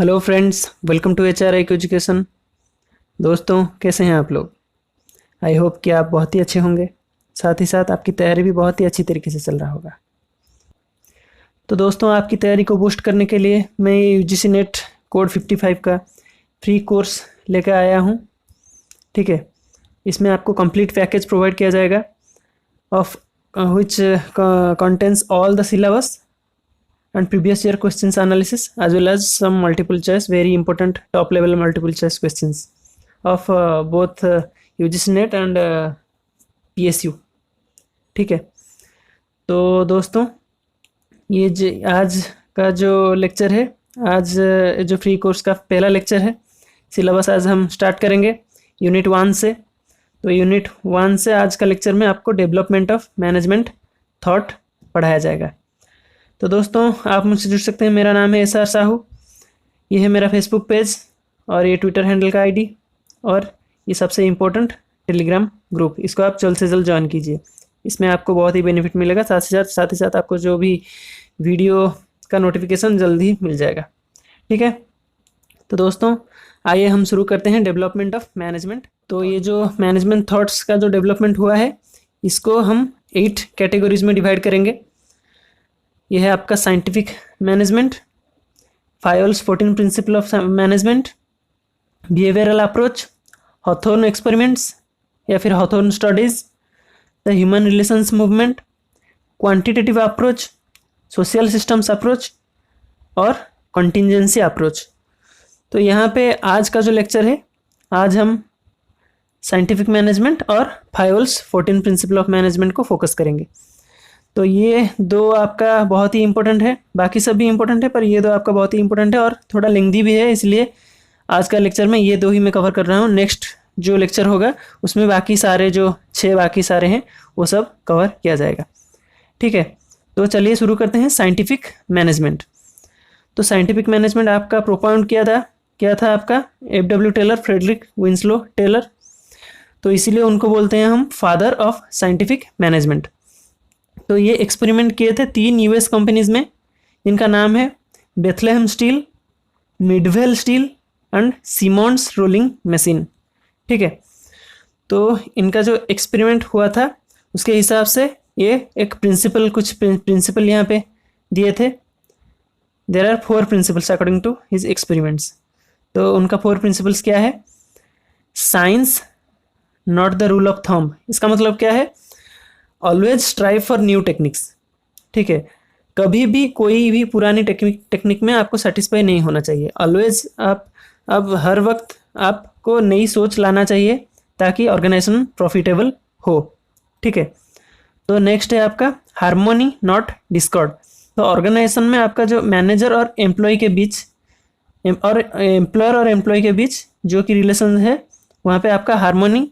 Hello friends, welcome to HRI education. दोस्तों, कैसे हैं आप लोग? आई होप कि आप बहुत ही अच्छे होंगे। साथ ही साथ आपकी तैयारी भी बहुत ही अच्छी तरीके से चल रहा होगा। तो दोस्तों, आपकी तैयारी को बूस्ट करने के लिए मैं UGC नेट कोड 55 का फ्री कोर्स लेकर आया हूँ। ठीक है, इसमें आपको कंप्लीट पैकेज प्रोवाइड किया जाएगा of which contains all the syllabus and previous year questions analysis as well as some multiple choice, very important top level multiple choice questions of both UGC NET and PSU। ठीक है, तो दोस्तों, आज का जो lecture है, आज जो फ्री कोर्स का पहला लेक्चर है, सिलेबस आज हम स्टार्ट करेंगे यूनिट 1 से। तो यूनिट 1 से आज का लेक्चर में आपको डेवलपमेंट ऑफ मैनेजमेंट थॉट पढ़ाया जाएगा। तो दोस्तों, आप मुझसे जुड़ सकते हैं। मेरा नाम है SR साहू, ये है मेरा फेसबुक पेज और ये ट्विटर हैंडल का ID और ये सबसे इम्पोर्टेंट टेलीग्राम ग्रुप। इसको आप जल्द से जल्द ज्वाइन कीजिए, इसमें आपको बहुत ही बेनिफिट मिलेगा। साथ ही साथ आपको जो भी वीडियो का नोटिफिकेशन जल्द ही मिल जाएगा। ठीक है, तो दोस्तों आइए हम शुरू करते हैं डेवलपमेंट ऑफ मैनेजमेंट। तो ये जो मैनेजमेंट थॉट्स का जो डेवलपमेंट हुआ है, इसको हम 8 कैटेगरीज में डिवाइड करेंगे। यह है आपका scientific management, Fayol's 14 principle of management, behavioural approach, Hawthorne experiments या फिर Hawthorne studies, the human relations movement, quantitative approach, social systems approach और कंटिजेंसी अप्रोच। तो यहाँ पे आज का जो लेक्चर है, आज हम साइंटिफिक मैनेजमेंट और फायोल्स 14 प्रिंसिपल ऑफ मैनेजमेंट को फोकस करेंगे। तो ये दो आपका बहुत ही इंपॉर्टेंट है, बाकी सब भी इंपॉर्टेंट है पर ये दो आपका बहुत ही इंपॉर्टेंट है और थोड़ा लेंथी भी है, इसलिए आज का लेक्चर में ये दो ही मैं कवर कर रहा हूँ। नेक्स्ट जो लेक्चर होगा उसमें बाकी सारे जो 6 बाकी सारे हैं वो सब कवर किया जाएगा। ठीक है, तो चलिए शुरू करते हैं साइंटिफिक मैनेजमेंट। तो साइंटिफिक मैनेजमेंट आपका प्रोपाउंड किया था आपका FW Taylor, Frederick Winslow Taylor. तो इसीलिए उनको बोलते हैं हम फादर ऑफ साइंटिफिक मैनेजमेंट। तो ये एक्सपेरिमेंट किए थे 3 US कंपनीज में, इनका नाम है Bethlehem Steel, Midvale Steel and Simonds rolling machine. ठीक है, तो इनका जो एक्सपेरिमेंट हुआ था उसके हिसाब से ये एक कुछ प्रिंसिपल यहाँ पे दिए थे। There are 4 principles according to his experiments. तो उनका 4 प्रिंसिपल्स क्या है? Science not the rule of thumb. इसका मतलब क्या है? Always strive for new techniques. ठीक है, कभी भी कोई भी पुरानी टेक्निक में आपको सेटिस्फाई नहीं होना चाहिए। ऑलवेज आप अब हर वक्त आपको नई सोच लाना चाहिए ताकि ऑर्गेनाइजेशन प्रॉफिटेबल हो। ठीक है, तो नेक्स्ट है आपका हार्मोनी नॉट डिस्कॉर्ड। तो ऑर्गेनाइजेशन में आपका जो मैनेजर और एम्प्लॉय के बीच और एम्प्लॉयर और एम्प्लॉय के बीच जो कि रिलेशन है, वहाँ पे आपका हार्मोनी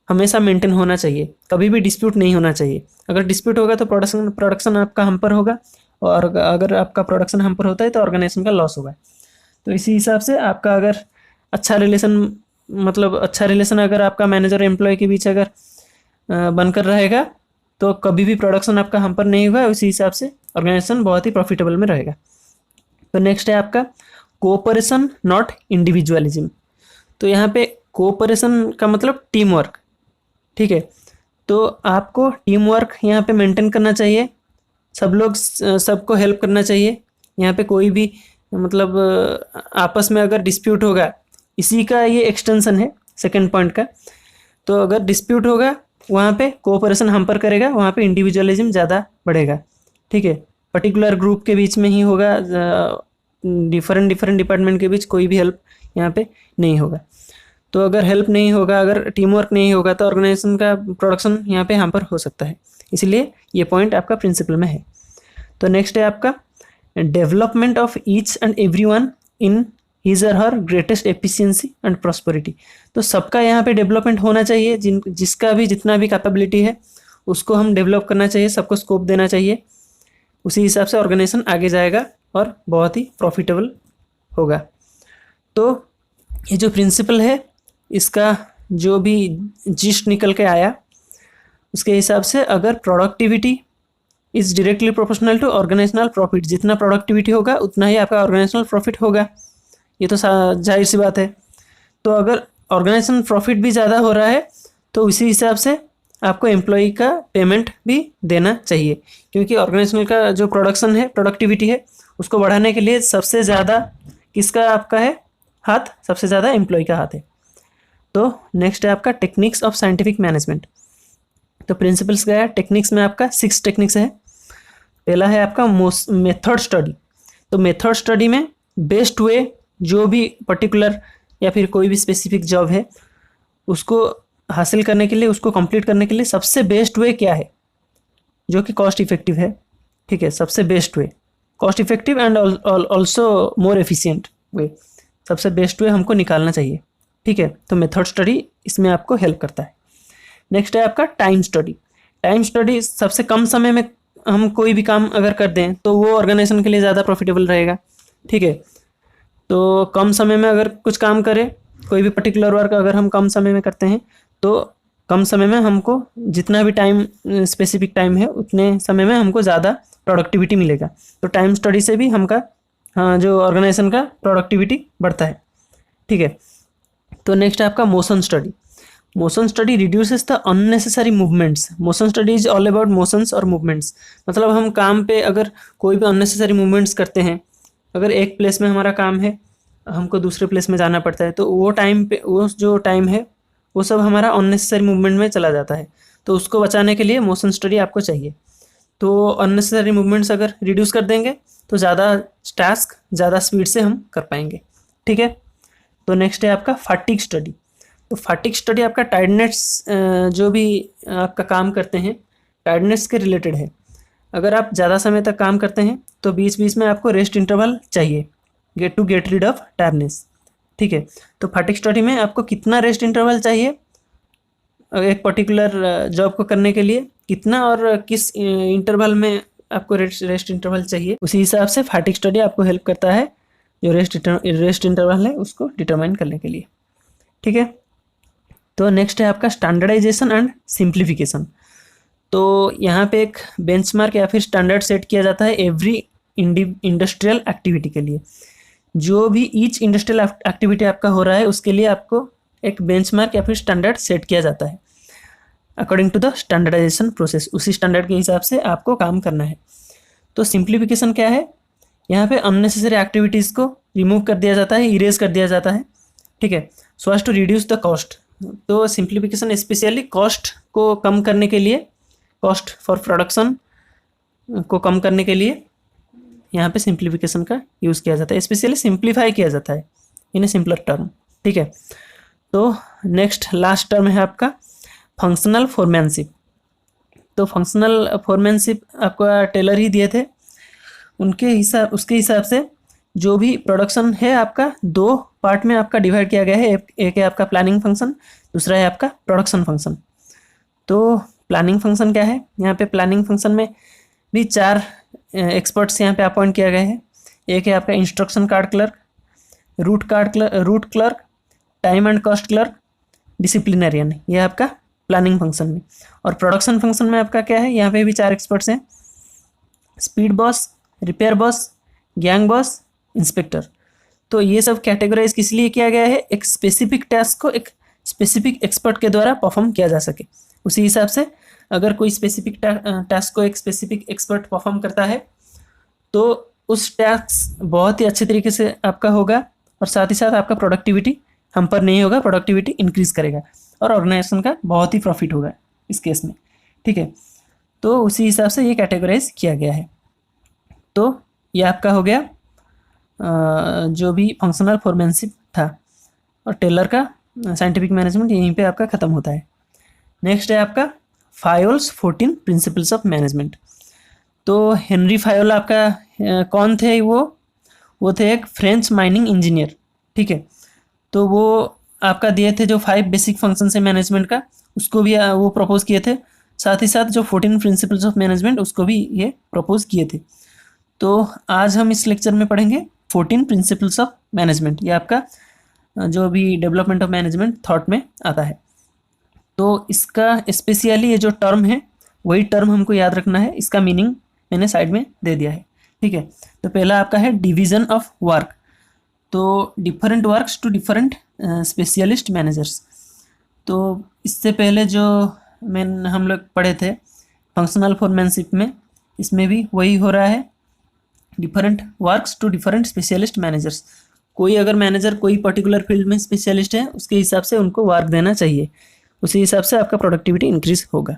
हमेशा मेंटेन होना चाहिए, कभी भी डिस्प्यूट नहीं होना चाहिए। अगर डिस्प्यूट होगा तो प्रोडक्शन आपका हमपर होगा और अगर आपका प्रोडक्शन हमपर होता है तो ऑर्गेनाइजेशन का लॉस होगा। तो इसी हिसाब से आपका अगर अच्छा रिलेशन अगर आपका मैनेजर एम्प्लॉय के बीच अगर बनकर रहेगा तो कभी भी प्रोडक्शन आपका हमपर नहीं होगा। उसी हिसाब से ऑर्गेनाइजेशन बहुत ही प्रॉफिटेबल में रहेगा। तो नेक्स्ट है आपका कोऑपरेशन नॉट इंडिविजुअलिज्म। तो यहाँ पे कोऑपरेशन का मतलब टीम वर्क। ठीक है, तो आपको टीम वर्क यहाँ पे मेंटेन करना चाहिए, सब लोग सबको हेल्प करना चाहिए। यहाँ पे कोई भी आपस में अगर डिस्प्यूट होगा, इसी का ये एक्सटेंशन है सेकंड पॉइंट का। तो अगर डिस्प्यूट होगा वहाँ पे कोऑपरेशन हमपर करेगा, वहाँ पे इंडिविजुअलिज्म ज़्यादा बढ़ेगा। ठीक है, पर्टिकुलर ग्रुप के बीच में ही होगा, डिफरेंट डिपार्टमेंट के बीच कोई भी हेल्प यहाँ पे नहीं होगा। तो अगर हेल्प नहीं होगा, अगर टीम वर्क नहीं होगा तो ऑर्गेनाइजेशन का प्रोडक्शन यहाँ पे हमपर हो सकता है। इसलिए ये पॉइंट आपका प्रिंसिपल में है। तो नेक्स्ट है आपका development of each and everyone in his और हर ग्रेटेस्ट एफिशिएंसी एंड प्रॉस्पेरिटी। तो सबका यहाँ पे डेवलपमेंट होना चाहिए, जिसका भी जितना भी कैपेबिलिटी है उसको हम डेवलप करना चाहिए, सबको स्कोप देना चाहिए। उसी हिसाब से ऑर्गेनाइजेशन आगे जाएगा और बहुत ही प्रॉफिटेबल होगा। तो ये जो प्रिंसिपल है, इसका जो भी जिस्ट निकल के आया उसके हिसाब से अगर productivity is directly proportional to organizational profit, जितना प्रोडक्टिविटी होगा उतना ही आपका ऑर्गेनाइजेशनल प्रॉफिट होगा। ये तो जाहिर सी बात है। तो अगर ऑर्गेनाइजेशन प्रॉफिट भी ज़्यादा हो रहा है तो उसी हिसाब से आपको एम्प्लॉय का पेमेंट भी देना चाहिए, क्योंकि ऑर्गेनाइजेशन का जो प्रोडक्शन है, प्रोडक्टिविटी है, उसको बढ़ाने के लिए सबसे ज़्यादा किसका आपका है हाथ? सबसे ज़्यादा एम्प्लॉय का हाथ है। तो नेक्स्ट है आपका टेक्निक्स ऑफ साइंटिफिक मैनेजमेंट। तो प्रिंसिपल्स क्या है? टेक्निक्स में आपका 6 टेक्निक्स है। पहला है आपका मेथड स्टडी। तो मेथड स्टडी में बेस्ट वे, जो भी पर्टिकुलर या फिर कोई भी स्पेसिफिक जॉब है उसको हासिल करने के लिए, उसको कंप्लीट करने के लिए सबसे बेस्ट वे क्या है जो कि कॉस्ट इफेक्टिव है। ठीक है, सबसे best way, cost effective and also more efficient way, सबसे बेस्ट वे हमको निकालना चाहिए। ठीक है, तो मेथड स्टडी इसमें आपको हेल्प करता है। नेक्स्ट है आपका टाइम स्टडी। टाइम स्टडी, सबसे कम समय में हम कोई भी काम अगर कर दें तो वो ऑर्गेनाइजेशन के लिए ज़्यादा प्रॉफिटेबल रहेगा। ठीक है, तो कम समय में अगर कुछ काम करें, कोई भी पर्टिकुलर वर्क अगर हम कम समय में करते हैं तो कम समय में हमको जितना भी टाइम, स्पेसिफिक टाइम है, उतने समय में हमको ज़्यादा प्रोडक्टिविटी मिलेगा। तो टाइम स्टडी से भी हमका जो ऑर्गेनाइजेशन का प्रोडक्टिविटी बढ़ता है। ठीक है, तो नेक्स्ट है आपका motion study. Motion study reduces the unnecessary movements. Motion study is all about motions और मूवमेंट्स। मतलब हम काम पे अगर कोई भी अननेसेसरी मूवमेंट्स करते हैं, अगर एक प्लेस में हमारा काम है, हमको दूसरे प्लेस में जाना पड़ता है, तो वो टाइम पे, वो जो टाइम है वो सब हमारा अननेसेसरी मूवमेंट में चला जाता है। तो उसको बचाने के लिए मोशन स्टडी आपको चाहिए। तो अननेसेसरी मूवमेंट्स अगर रिड्यूस कर देंगे तो ज़्यादा टास्क ज़्यादा स्पीड से हम कर पाएंगे। ठीक है, तो नेक्स्ट है आपका फैटिग स्टडी। तो फैटिग स्टडी आपका टायर्डनेस, जो भी आपका काम करते हैं टायर्डनेस के रिलेटेड है। अगर आप ज़्यादा समय तक काम करते हैं तो बीच बीच में आपको रेस्ट इंटरवल चाहिए, गेट रीड ऑफ टायर्डनेस। ठीक है, तो फैटिग स्टडी में आपको कितना रेस्ट इंटरवल चाहिए एक पर्टिकुलर जॉब को करने के लिए, कितना और किस इंटरवल में आपको रेस्ट इंटरवल चाहिए, उसी हिसाब से फैटिग स्टडी आपको हेल्प करता है जो रेस्ट इंटरवल है उसको डिटरमाइन करने के लिए। ठीक है, तो नेक्स्ट है आपका स्टैंडर्डाइजेशन एंड सिंप्लीफिकेशन। तो यहाँ पे एक बेंचमार्क या फिर स्टैंडर्ड सेट किया जाता है एवरी इंडस्ट्रियल एक्टिविटी के लिए। जो भी ईच इंडस्ट्रियल एक्टिविटी आपका हो रहा है उसके लिए आपको एक बेंचमार्क या फिर स्टैंडर्ड सेट किया जाता है according to the standardization process. उसी स्टैंडर्ड के हिसाब से आपको काम करना है। तो सिंप्लीफिकेशन क्या है? यहाँ पे अननेसेसरी एक्टिविटीज़ को रिमूव कर दिया जाता है, इरेज कर दिया जाता है। ठीक है, so as to reduce the cost. तो सिंप्लीफिकेशन स्पेशली कॉस्ट को कम करने के लिए, कॉस्ट फॉर प्रोडक्शन को कम करने के लिए यहाँ पे सिंप्लीफिकेशन का यूज़ किया जाता है, स्पेशली सिंप्लीफाई किया जाता है इन ए सिंपलर टर्म। ठीक है, तो नेक्स्ट लास्ट टर्म है आपका फंक्शनल फोरमैनशिप। तो फंक्शनल फोरमैनशिप आपको टेलर ही दिए थे, उसके हिसाब से जो भी प्रोडक्शन है आपका 2 पार्ट में आपका डिवाइड किया गया है। एक है आपका प्लानिंग फंक्शन, दूसरा है आपका प्रोडक्शन फंक्शन। तो प्लानिंग फंक्शन क्या है? यहाँ पे प्लानिंग फंक्शन में भी 4 एक्सपर्ट्स यहाँ पे अपॉइंट किया गया है। एक है आपका instruction card clerk, route clerk, time and cost clerk, disciplinarian. ये आपका प्लानिंग फंक्शन में। और प्रोडक्शन फंक्शन में आपका क्या है? यहाँ पे भी 4 एक्सपर्ट्स हैं, speed boss, repair boss, gang boss, inspector. तो ये सब कैटेगराइज किस लिए किया गया है? एक स्पेसिफिक टास्क को एक स्पेसिफिक एक्सपर्ट के द्वारा परफॉर्म किया जा सके। उसी हिसाब से अगर कोई स्पेसिफिक टास्क को एक स्पेसिफिक एक्सपर्ट परफॉर्म करता है तो उस टास्क बहुत ही अच्छे तरीके से आपका होगा और साथ ही साथ आपका प्रोडक्टिविटी हम पर नहीं होगा, प्रोडक्टिविटी इंक्रीज करेगा और ऑर्गेनाइजेशन का बहुत ही प्रॉफिट होगा इस केस में। ठीक है, तो उसी हिसाब से ये कैटेगराइज किया गया है। तो ये आपका हो गया जो भी फंक्शनल फोरमैनशिप था, और टेलर का साइंटिफिक मैनेजमेंट यहीं पे आपका ख़त्म होता है। नेक्स्ट है आपका फायोल्स 14 प्रिंसिपल्स ऑफ मैनेजमेंट। तो हेनरी फायोल आपका कौन थे? वो थे एक फ्रेंच माइनिंग इंजीनियर। ठीक है, तो वो आपका दिए थे जो 5 बेसिक फंक्शन है मैनेजमेंट का, उसको भी वो प्रपोज किए थे। साथ ही साथ जो 14 प्रिंसिपल्स ऑफ मैनेजमेंट उसको भी ये प्रपोज किए थे। तो आज हम इस लेक्चर में पढ़ेंगे 14 प्रिंसिपल्स ऑफ मैनेजमेंट। ये आपका जो भी डेवलपमेंट ऑफ मैनेजमेंट थॉट में आता है। तो इसका स्पेशली ये जो टर्म है वही टर्म हमको याद रखना है, इसका मीनिंग मैंने साइड में दे दिया है। ठीक है, तो पहला आपका है डिवीज़न ऑफ वर्क। तो different works to different specialist managers. तो इससे पहले जो हम लोग पढ़े थे फंक्शनल फोरमैनशिप में, इसमें भी वही हो रहा है, different works to different specialist managers. कोई अगर मैनेजर कोई पर्टिकुलर फील्ड में स्पेशलिस्ट है, उसके हिसाब से उनको वर्क देना चाहिए, उसी हिसाब से आपका प्रोडक्टिविटी इंक्रीज होगा।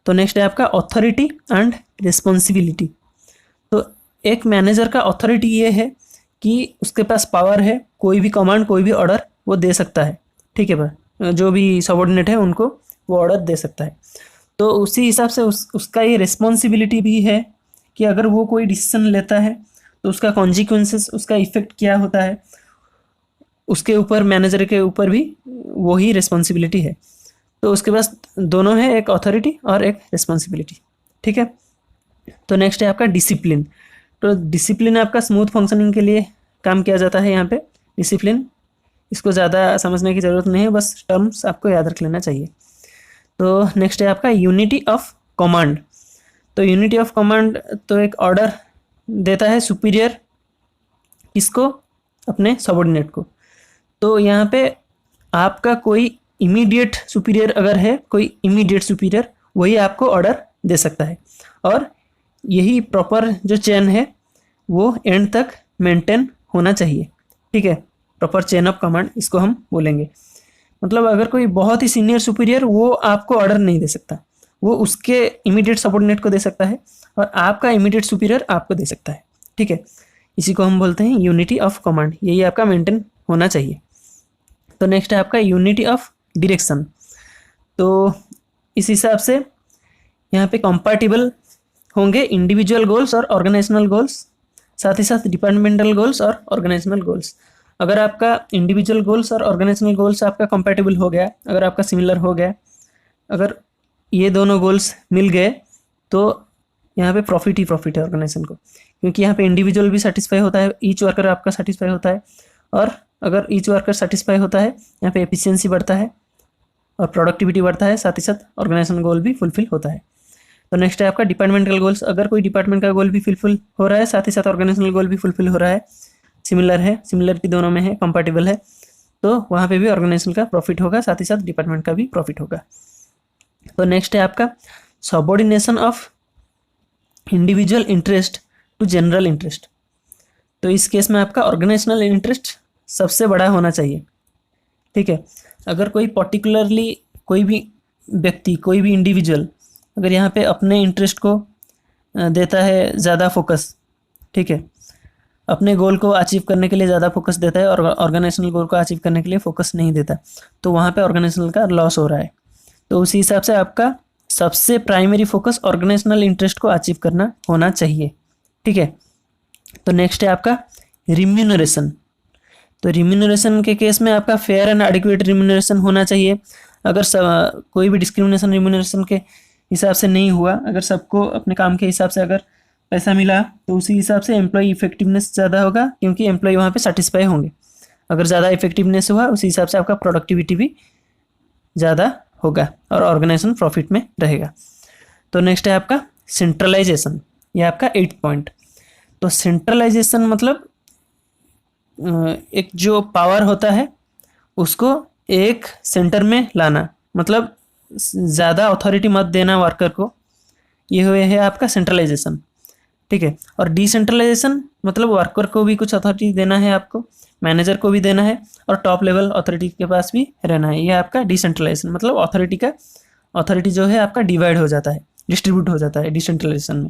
तो नेक्स्ट है आपका अथॉरिटी एंड रिस्पॉन्सिबिलिटी। तो एक मैनेजर का अथॉरिटी ये है कि उसके पास पावर है, कोई भी कमांड कोई भी ऑर्डर वो दे सकता है, ठीक है भाई, जो भी सबऑर्डिनेट है उनको वो ऑर्डर दे सकता है। तो उसी हिसाब से उसका ये रिस्पॉन्सिबिलिटी भी है कि अगर वो कोई डिसीजन लेता है तो उसका कॉन्सिक्वेंसेस, उसका इफेक्ट क्या होता है, उसके ऊपर मैनेजर के ऊपर भी वही रिस्पॉन्सिबिलिटी है। तो उसके पास दोनों है, एक अथॉरिटी और एक रिस्पॉन्सिबिलिटी, ठीक है। तो नेक्स्ट है आपका डिसिप्लिन। तो डिसिप्लिन आपका स्मूथ फंक्शनिंग के लिए काम किया जाता है यहाँ पे। डिसिप्लिन, इसको ज़्यादा समझने की ज़रूरत नहीं है, बस टर्म्स आपको याद रख लेना चाहिए। तो नेक्स्ट है आपका यूनिटी ऑफ कमांड। तो यूनिटी ऑफ कमांड तो एक ऑर्डर देता है सुपीरियर किसको, अपने सबऑर्डिनेट को। तो यहाँ पे आपका कोई इमीडिएट सुपीरियर अगर है, कोई इमीडिएट सुपीरियर, वही आपको ऑर्डर दे सकता है, और यही प्रॉपर जो चेन है वो एंड तक मेंटेन होना चाहिए, ठीक है। प्रॉपर चेन ऑफ कमांड इसको हम बोलेंगे। मतलब अगर कोई बहुत ही सीनियर सुपीरियर, वो आपको ऑर्डर नहीं दे सकता, वो उसके इमीडिएट सबऑर्डिनेट को दे सकता है, और आपका इमीडिएट सुपीरियर आपको दे सकता है, ठीक है। इसी को हम बोलते हैं यूनिटी ऑफ कमांड, यही आपका मेंटेन होना चाहिए। तो नेक्स्ट है आपका यूनिटी ऑफ डायरेक्शन। तो इस हिसाब से यहाँ पे कंपैटिबल होंगे इंडिविजुअल गोल्स और ऑर्गेनाइजेशनल गोल्स, साथ ही साथ डिपार्टमेंटल गोल्स और ऑर्गेनाइजेशनल गोल्स। अगर आपका इंडिविजुअल गोल्स और ऑर्गेनाइजेशनल गोल्स आपका कंपैटिबल हो गया, अगर आपका सिमिलर हो गया, अगर ये दोनों गोल्स मिल गए, तो यहाँ पे प्रॉफिट ही प्रॉफिट है ऑर्गेनाइजेशन को, क्योंकि यहाँ पे इंडिविजुअल भी सेटिस्फाई होता है, ईच वर्कर आपका सेटिस्फाई होता है, और अगर ईच वर्कर सेटिस्फाई होता है, यहाँ पे एफिशिएंसी बढ़ता है और प्रोडक्टिविटी बढ़ता है, साथ ही साथ ऑर्गेनाइजेशन गोल भी फुलफिल होता है। तो नेक्स्ट है आपका डिपार्टमेंटल गोल्स। अगर कोई डिपार्टमेंट का गोल भी फुलफिल हो रहा है, साथ ही साथ ऑर्गेनाइजेशनल गोल भी फुलफिल हो रहा है, सिमिलर है, सिमिलरिटी दोनों में है, कंपैटिबल है, तो वहाँ पे भी ऑर्गेनाइजेशन का प्रॉफिट होगा, साथ ही साथ डिपार्टमेंट का भी प्रॉफिट होगा। तो नेक्स्ट है आपका subordination of individual interest to general interest. तो इस केस में आपका ऑर्गेनाइजेशनल इंटरेस्ट सबसे बड़ा होना चाहिए, ठीक है। अगर कोई पर्टिकुलरली कोई भी व्यक्ति, कोई भी इंडिविजुअल अगर यहाँ पे अपने इंटरेस्ट को देता है ज़्यादा फोकस, ठीक है, अपने गोल को अचीव करने के लिए ज़्यादा फोकस देता है और ऑर्गेनाइजेशनल गोल को अचीव करने के लिए फोकस नहीं देता, तो वहाँ पे ऑर्गेनाइजेशनल का लॉस हो रहा है। तो उसी हिसाब से आपका सबसे प्राइमरी फोकस ऑर्गेनाइजेशनल इंटरेस्ट को अचीव करना होना चाहिए, ठीक है। तो नेक्स्ट है आपका रिम्यूनरेशन। तो रिम्यूनरेशन के केस में आपका फेयर एंड एडिक्वेट रिम्यूनरेशन होना चाहिए। अगर कोई भी डिस्क्रिमिनेशन रिम्यूनरेशन के हिसाब से नहीं हुआ, अगर सबको अपने काम के हिसाब से अगर पैसा मिला, तो उसी हिसाब से एम्प्लॉय इफेक्टिवनेस ज़्यादा होगा, क्योंकि एम्प्लॉय वहाँ पे सेटिस्फाई होंगे। अगर ज़्यादा इफेक्टिवनेस हुआ, उसी हिसाब से आपका प्रोडक्टिविटी भी ज़्यादा होगा और ऑर्गेनाइजेशन प्रॉफिट में रहेगा। तो नेक्स्ट है आपका सेंट्रलाइजेशन, ये आपका 8th पॉइंट। तो सेंट्रलाइजेशन मतलब एक जो पावर होता है उसको एक सेंटर में लाना, मतलब ज़्यादा अथॉरिटी मत देना वर्कर को, ये हुए है आपका सेंट्रलाइजेशन, ठीक है। और डिसेंट्रलाइजेशन मतलब वर्कर को भी कुछ अथॉरिटी देना है आपको, मैनेजर को भी देना है, और टॉप लेवल अथॉरिटी के पास भी रहना है। ये आपका डिसेंट्रलाइजेशन मतलब अथॉरिटी जो है आपका डिवाइड हो जाता है, डिस्ट्रीब्यूट हो जाता है डिसेंट्रलाइजेशन में।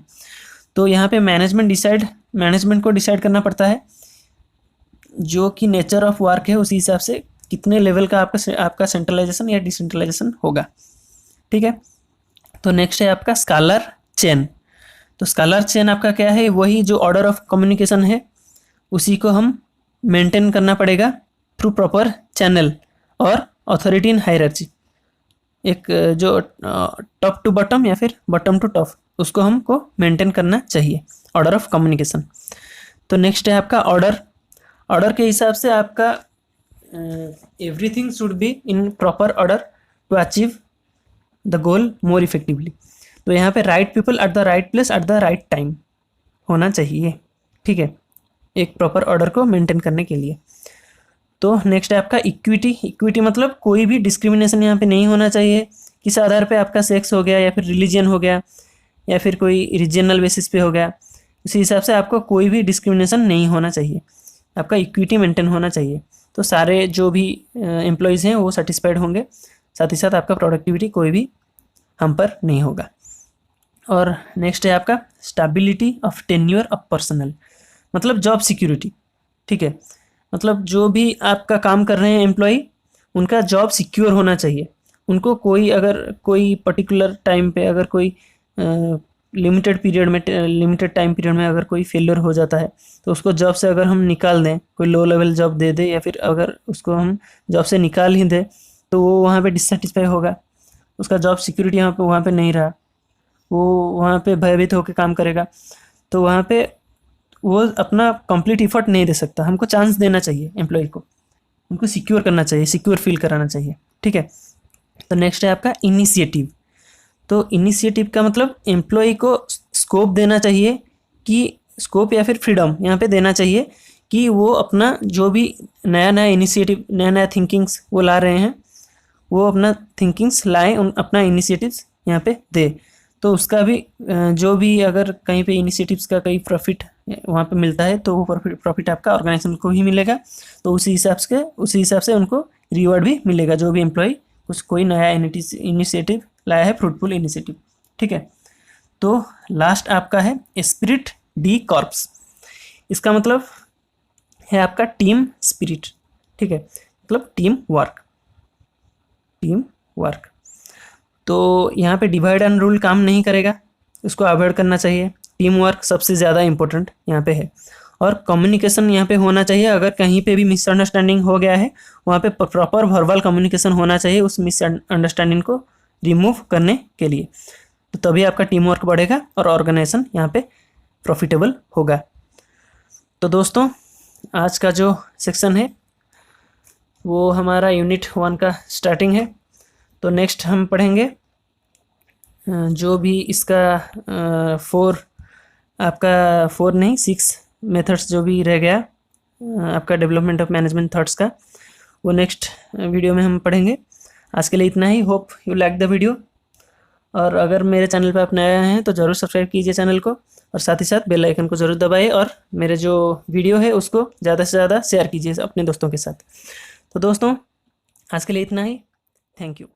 तो यहाँ पे मैनेजमेंट को डिसाइड करना पड़ता है, जो कि नेचर ऑफ वर्क है उसी हिसाब से कितने लेवल का आपका सेंट्रलाइजेशन या डिसेंट्रलाइजेशन होगा, ठीक है। तो नेक्स्ट है आपका स्कालर चेन। तो स्कालर चेन आपका क्या है, वही जो ऑर्डर ऑफ कम्युनिकेशन है उसी को हम मेंटेन करना पड़ेगा थ्रू प्रॉपर चैनल और अथॉरिटी इन हायरार्ची। एक जो टॉप टू बॉटम या फिर बॉटम टू टॉप, उसको हमको मेंटेन करना चाहिए, ऑर्डर ऑफ कम्युनिकेशन। तो नेक्स्ट है आपका ऑर्डर के हिसाब से आपका everything should be in proper order to achieve the goal more effectively. तो यहाँ पे right people at the right place at the right time होना चाहिए, ठीक है। एक प्रॉपर ऑर्डर को मेंटेन करने के लिए। तो नेक्स्ट है आपका इक्विटी। इक्विटी मतलब कोई भी डिस्क्रिमिनेशन यहाँ पे नहीं होना चाहिए। किस आधार पे आपका सेक्स हो गया या फिर रिलीजन हो गया या फिर कोई रीजनल बेसिस पे हो गया, उसी हिसाब से आपको कोई भी डिस्क्रिमिनेशन नहीं होना चाहिए, आपका इक्विटी मेंटेन होना चाहिए। तो सारे जो भी एम्प्लॉयज़ हैं वो सेटिस्फाइड होंगे, साथ ही साथ आपका प्रोडक्टिविटी कोई भी हम पर नहीं होगा। और नेक्स्ट है आपका stability of tenure of personal, मतलब जॉब सिक्योरिटी। ठीक है, मतलब जो भी आपका काम कर रहे हैं एम्प्लॉय, उनका जॉब सिक्योर होना चाहिए। उनको कोई अगर कोई पर्टिकुलर टाइम पे अगर कोई लिमिटेड पीरियड में, लिमिटेड टाइम पीरियड में अगर कोई फेलियर हो जाता है तो उसको जॉब से अगर हम निकाल दें, कोई लो लेवल जॉब दे दे या फिर अगर उसको हम जॉब से निकाल ही दें, तो वो वहाँ पे डिससेटिस्फाई होगा, उसका जॉब सिक्योरिटी वहाँ पे नहीं रहा, वो वहाँ पे भयभीत होकर काम करेगा, तो वहाँ पे वो अपना कंप्लीट इफर्ट नहीं दे सकता। हमको चांस देना चाहिए एम्प्लॉय को, उनको सिक्योर करना चाहिए, सिक्योर फील कराना चाहिए। ठीक है, तो नेक्स्ट है आपका इनिशिएटिव। तो इनिशिएटिव का मतलब एम्प्लॉय को स्कोप देना चाहिए, कि स्कोप या फिर फ्रीडम यहाँ पे देना चाहिए कि वो अपना जो भी नया नया इनिशिएटिव, नया नया थिंकिंग्स वो ला रहे हैं, वो अपना थिंकिंग्स लाएं, अपना इनिशिएटिव्स यहाँ पे दे। तो उसका भी जो भी अगर कहीं पे इनिशिएटिव्स का कहीं प्रॉफिट वहाँ पे मिलता है तो वो प्रॉफिट आपका ऑर्गेनाइजेशन को ही मिलेगा। तो उसी हिसाब से उनको रिवॉर्ड भी मिलेगा, जो भी एम्प्लॉय कोई नया इनिशिएटिव लाया है, फ्रूटफुल इनिशिएटिव। ठीक है, तो लास्ट आपका है स्पिरिट डी कॉर्प्स। इसका मतलब है आपका टीम स्पिरिट। ठीक है, मतलब टीम वर्क। तो यहाँ पे डिवाइड एंड रूल काम नहीं करेगा, उसको अवॉइड करना चाहिए। टीम वर्क सबसे ज़्यादा इम्पोर्टेंट यहाँ पे है, और कम्युनिकेशन यहाँ पे होना चाहिए। अगर कहीं पे भी मिसअंडरस्टैंडिंग हो गया है, वहाँ पे प्रॉपर वर्बल कम्युनिकेशन होना चाहिए उस मिसअंडरस्टैंडिंग को रिमूव करने के लिए। तो तभी आपका टीम वर्क बढ़ेगा और ऑर्गेनाइजेशन यहाँ पे प्रॉफिटेबल होगा। तो दोस्तों, आज का जो सेक्शन है वो हमारा यूनिट 1 का स्टार्टिंग है। तो नेक्स्ट हम पढ़ेंगे जो भी इसका 6 मेथड्स जो भी रह गया आपका डेवलपमेंट ऑफ मैनेजमेंट थॉट्स का, वो नेक्स्ट वीडियो में हम पढ़ेंगे। आज के लिए इतना ही। Hope you like the video, और अगर मेरे चैनल पर आप नए आए हैं तो ज़रूर सब्सक्राइब कीजिए चैनल को, और साथ ही साथ बेल आइकन को ज़रूर दबाइए, और मेरे जो वीडियो है उसको ज़्यादा से ज़्यादा शेयर कीजिए अपने दोस्तों के साथ। तो दोस्तों, आज के लिए इतना ही। Thank you.